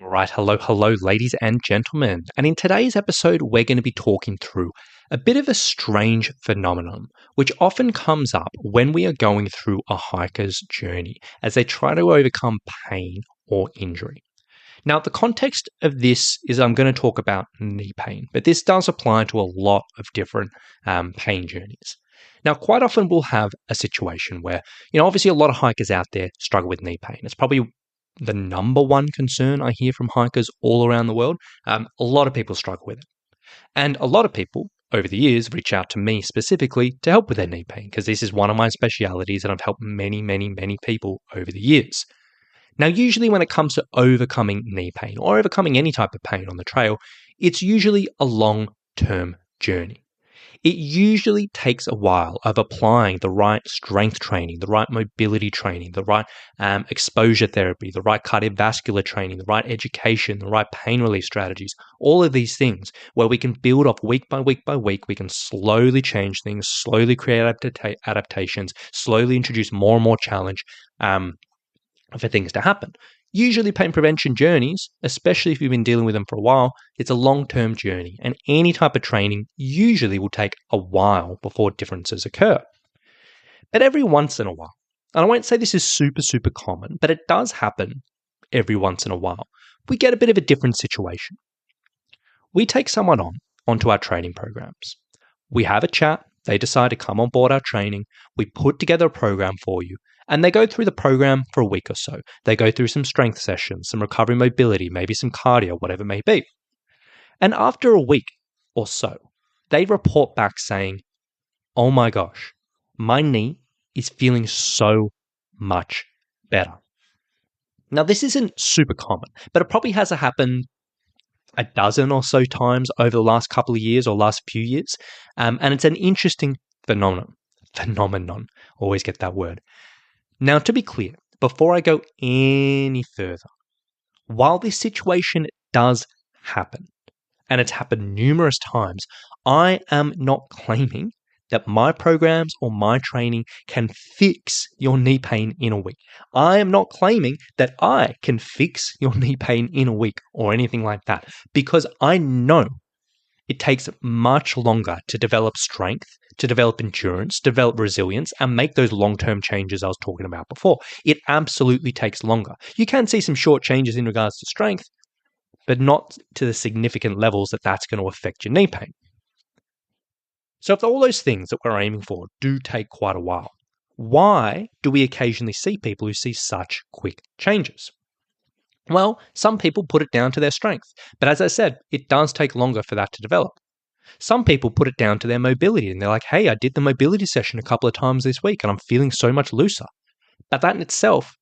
All right, hello, ladies and gentlemen. And in today's episode, we're going to be talking through a bit of a strange phenomenon, which often comes up when we are going through a hiker's journey as they try to overcome pain or injury. Now, the context of this is I'm going to talk about knee pain, but this does apply to a lot of different pain journeys. Now, quite often we'll have a situation where, obviously a lot of hikers out there struggle with knee pain. It's probably the number one concern I hear from hikers all around the world. A lot of people struggle with it. And a lot of people over the years reach out to me specifically to help with their knee pain because this is one of my specialities and I've helped many people over the years. Now, usually when it comes to overcoming knee pain or overcoming any type of pain on the trail, it's usually a long-term journey. It usually takes a while of applying the right strength training, the right mobility training, the right exposure therapy, the right cardiovascular training, the right education, the right pain relief strategies, all of these things where we can build off week by week by week. We can slowly change things, slowly create adaptations, slowly introduce more and more challenge for things to happen. Usually pain prevention journeys, especially if you've been dealing with them for a while, it's a long-term journey, and any type of training usually will take a while before differences occur. But every once in a while, and I won't say this is super common, but it does happen every once in a while, we get a bit of a different situation. We take someone onto our training programs. We have a chat, they decide to come on board our training, we put together a program for you, and they go through the program for a week or so. They go through some strength sessions, some recovery mobility, maybe some cardio, whatever it may be. And after a week or so, they report back saying, oh my gosh, my knee is feeling so much better. Now, this isn't super common, but it probably has happened a dozen or so times over the last couple of years or last few years. And it's an interesting phenomenon. Always get that word. Now, to be clear, before I go any further, while this situation does happen, and it's happened numerous times, I am not claiming that my programs or my training can fix your knee pain in a week. I am not claiming that I can fix your knee pain in a week or anything like that, because I know it takes much longer to develop strength, to develop endurance, develop resilience, and make those long-term changes I was talking about before. It absolutely takes longer. You can see some short changes in regards to strength, but not to the significant levels that that's going to affect your knee pain. So if all those things that we're aiming for do take quite a while, why do we occasionally see people who see such quick changes? Well, some people put it down to their strength, but as I said, it does take longer for that to develop. Some people put it down to their mobility and they're like, hey, I did the mobility session a couple of times this week and I'm feeling so much looser. But that in itself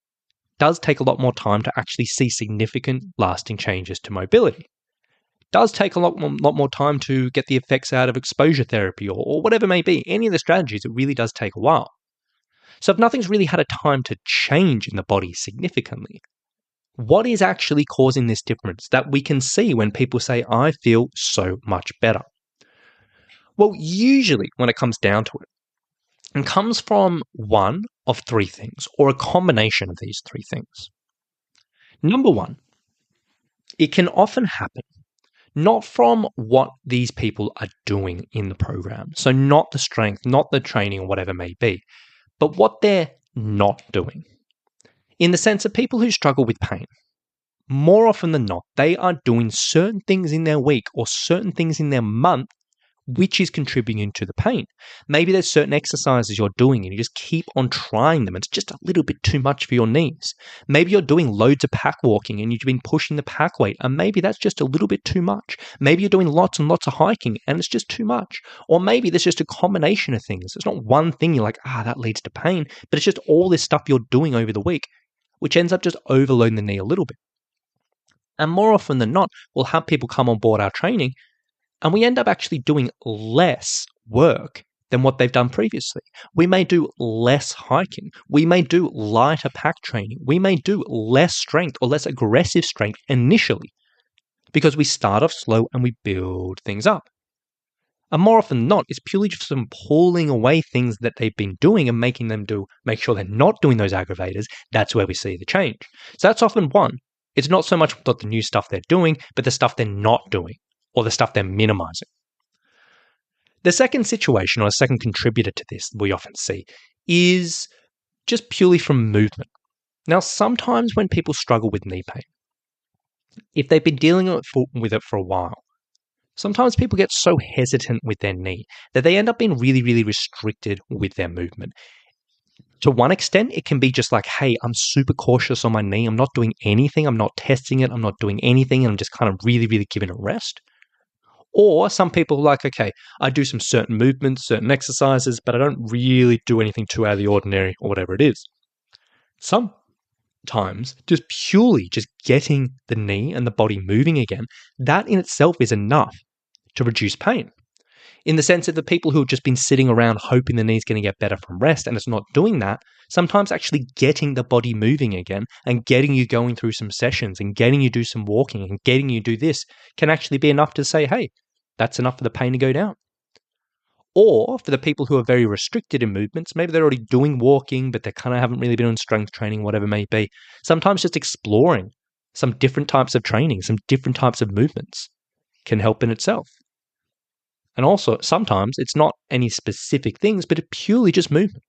does take a lot more time to actually see significant lasting changes to mobility. It does take a lot more time to get the effects out of exposure therapy or whatever it may be. Any of the strategies, it really does take a while. So if nothing's really had a time to change in the body significantly, what is actually causing this difference that we can see when people say, I feel so much better? Well, usually when it comes down to it comes from one of three things or a combination of these three things. Number one, it can often happen not from what these people are doing in the program. So not the strength, not the training or whatever it may be, but what they're not doing. In the sense of people who struggle with pain, more often than not, they are doing certain things in their week or certain things in their month which is contributing to the pain. Maybe there's certain exercises you're doing and you just keep on trying them. It's just a little bit too much for your knees. Maybe you're doing loads of pack walking and you've been pushing the pack weight and maybe that's just a little bit too much. Maybe you're doing lots and lots of hiking and it's just too much. Or maybe there's just a combination of things. It's not one thing you're like, that leads to pain, but it's just all this stuff you're doing over the week, which ends up just overloading the knee a little bit. And more often than not, we'll have people come on board our training and we end up actually doing less work than what they've done previously. We may do less hiking. We may do lighter pack training. We may do less strength or less aggressive strength initially because we start off slow and we build things up. And more often than not, it's purely just them pulling away things that they've been doing and make sure they're not doing those aggravators. That's where we see the change. So that's often one. It's not so much what the new stuff they're doing, but the stuff they're not doing or the stuff they're minimizing. The second situation or a second contributor to this we often see is just purely from movement. Now, sometimes when people struggle with knee pain, if they've been dealing with it for a while, sometimes people get so hesitant with their knee that they end up being really, really restricted with their movement. To one extent, it can be just like, hey, I'm super cautious on my knee. I'm not doing anything. I'm not testing it. I'm not doing anything. And I'm just kind of really, really giving it rest. Or some people are like, okay, I do some certain movements, certain exercises, but I don't really do anything too out of the ordinary or whatever it is. Sometimes just purely just getting the knee and the body moving again, that in itself is enough to reduce pain. In the sense that the people who have just been sitting around hoping the knee's going to get better from rest and it's not doing that, sometimes actually getting the body moving again and getting you going through some sessions and getting you do some walking and getting you do this can actually be enough to say, hey, that's enough for the pain to go down. Or for the people who are very restricted in movements, maybe they're already doing walking, but they kind of haven't really been on strength training, whatever it may be. Sometimes just exploring some different types of training, some different types of movements can help in itself. And also, sometimes it's not any specific things, but it's purely just movement.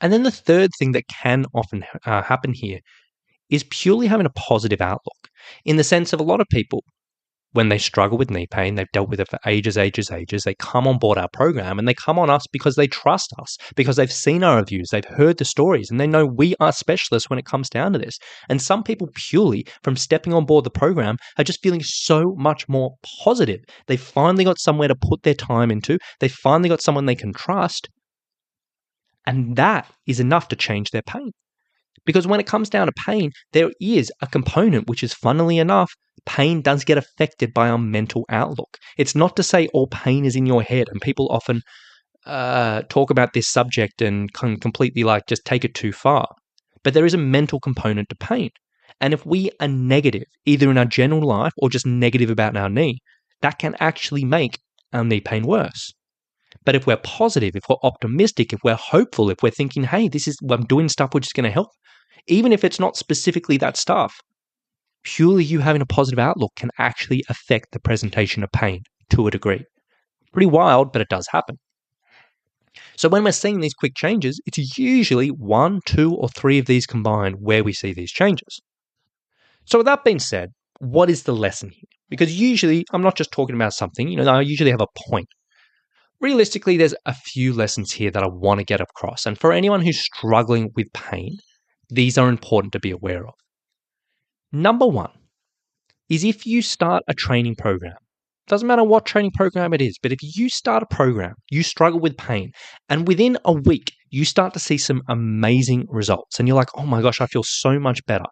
And then the third thing that can often happen here is purely having a positive outlook, in the sense of a lot of people, when they struggle with knee pain, they've dealt with it for ages, they come on board our program and they come on us because they trust us, because they've seen our reviews, they've heard the stories, and they know we are specialists when it comes down to this. And some people purely from stepping on board the program are just feeling so much more positive. They finally got somewhere to put their time into. They finally got someone they can trust. And that is enough to change their pain. Because when it comes down to pain, there is a component which is, funnily enough, pain does get affected by our mental outlook. It's not to say all pain is in your head, and people often talk about this subject and can completely just take it too far. But there is a mental component to pain. And if we are negative, either in our general life or just negative about our knee, that can actually make our knee pain worse. But if we're positive, if we're optimistic, if we're hopeful, if we're thinking, hey, I'm doing stuff which is going to help, even if it's not specifically that stuff, purely you having a positive outlook can actually affect the presentation of pain to a degree. Pretty wild, but it does happen. So when we're seeing these quick changes, it's usually 1, 2, or 3 of these combined where we see these changes. So with that being said, what is the lesson here? Because usually I'm not just talking about something, I usually have a point. Realistically, there's a few lessons here that I want to get across. And for anyone who's struggling with pain, these are important to be aware of. Number 1 is if you start a training program, doesn't matter what training program it is, but if you start a program, you struggle with pain, and within a week, you start to see some amazing results, and you're like, oh my gosh, I feel so much better.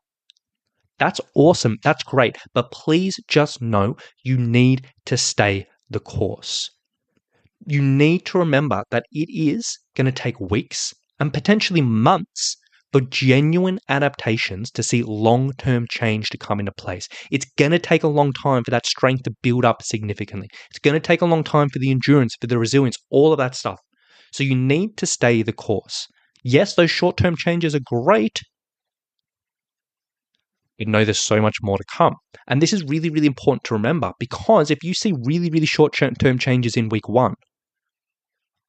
That's awesome. That's great. But please just know you need to stay the course. You need to remember that it is going to take weeks and potentially months for genuine adaptations to see long-term change to come into place. It's going to take a long time for that strength to build up significantly. It's going to take a long time for the endurance, for the resilience, all of that stuff. So you need to stay the course. Yes, those short-term changes are great, but know there's so much more to come. And this is really, really important to remember, because if you see really, really short-term changes in week 1,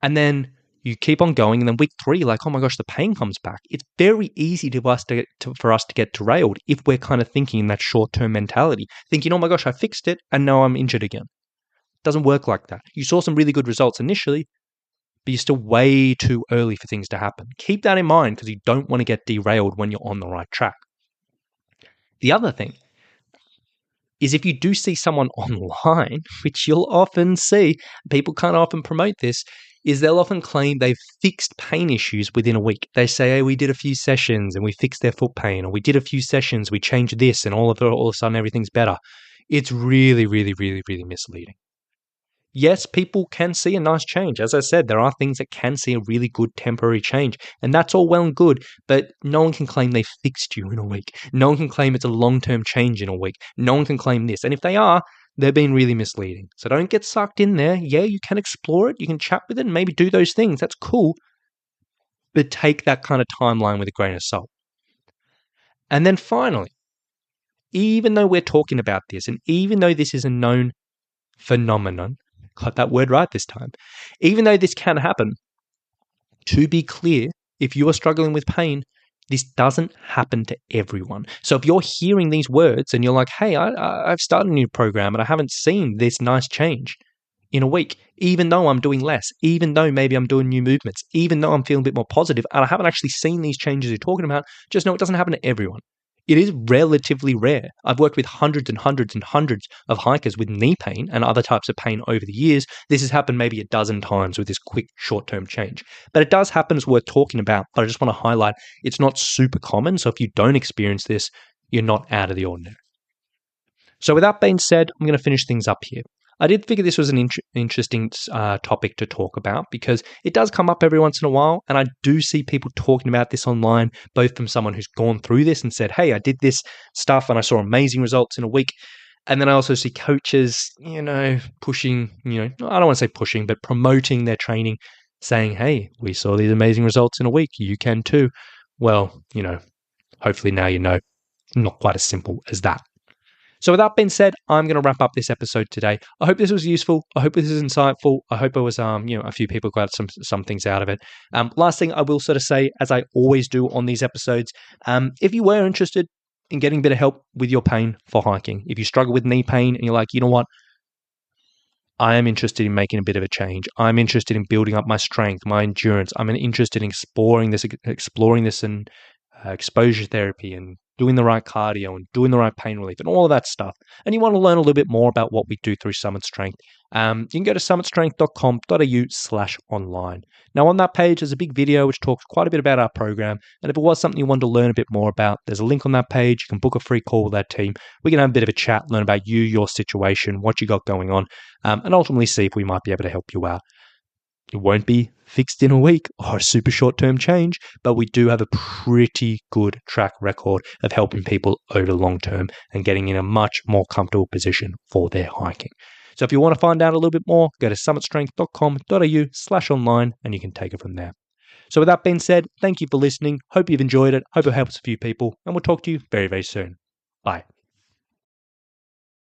and then you keep on going, and then week 3, like, oh my gosh, the pain comes back. It's very easy for us to get derailed if we're kind of thinking in that short-term mentality, thinking, oh my gosh, I fixed it, and now I'm injured again. It doesn't work like that. You saw some really good results initially, but you're still way too early for things to happen. Keep that in mind, because you don't want to get derailed when you're on the right track. The other thing is if you do see someone online, which you'll often see, people can't often promote this, is they'll often claim they've fixed pain issues within a week. They say, hey, we did a few sessions and we fixed their foot pain, or we did a few sessions, we changed this, and all of a sudden everything's better. It's really, really, really, really misleading. Yes, people can see a nice change. As I said, there are things that can see a really good temporary change, and that's all well and good, but no one can claim they fixed you in a week. No one can claim it's a long-term change in a week. No one can claim this. And if they are, they're being really misleading. So don't get sucked in there. Yeah, you can explore it. You can chat with it and maybe do those things. That's cool. But take that kind of timeline with a grain of salt. And then finally, even though we're talking about this, and even though this is a known phenomenon, got that word right this time, even though this can happen, to be clear, if you are struggling with pain, this doesn't happen to everyone. So if you're hearing these words and you're like, hey, I've started a new program and I haven't seen this nice change in a week, even though I'm doing less, even though maybe I'm doing new movements, even though I'm feeling a bit more positive, and I haven't actually seen these changes you're talking about, just know it doesn't happen to everyone. It is relatively rare. I've worked with hundreds and hundreds and hundreds of hikers with knee pain and other types of pain over the years. This has happened maybe a dozen times with this quick short-term change. But it does happen, it's worth talking about. But I just want to highlight it's not super common. So if you don't experience this, you're not out of the ordinary. So with that being said, I'm going to finish things up here. I did figure this was an interesting topic to talk about because it does come up every once in a while, and I do see people talking about this online, both from someone who's gone through this and said, hey, I did this stuff and I saw amazing results in a week. And then I also see coaches, pushing, I don't want to say pushing, but promoting their training, saying, hey, we saw these amazing results in a week. You can too. Well, hopefully now you know, not quite as simple as that. So with that being said, I'm going to wrap up this episode today. I hope this was useful. I hope this is insightful. I hope it was, a few people got some things out of it. Last thing I will sort of say, as I always do on these episodes, if you were interested in getting a bit of help with your pain for hiking, if you struggle with knee pain and you're like, you know what, I am interested in making a bit of a change. I'm interested in building up my strength, my endurance. I'm interested in exploring this and exposure therapy and doing the right cardio and doing the right pain relief and all of that stuff, and you want to learn a little bit more about what we do through Summit Strength, you can go to summitstrength.com.au/online. Now on that page, there's a big video which talks quite a bit about our program, and if it was something you wanted to learn a bit more about, there's a link on that page. You can book a free call with our team. We can have a bit of a chat, learn about you, your situation, what you got going on, and ultimately see if we might be able to help you out. It won't be fixed in a week or a super short-term change, but we do have a pretty good track record of helping people over the long term and getting in a much more comfortable position for their hiking. So if you want to find out a little bit more, go to summitstrength.com.au/online and you can take it from there. So with that being said, thank you for listening. Hope you've enjoyed it. Hope it helps a few people, and we'll talk to you very, very soon. Bye.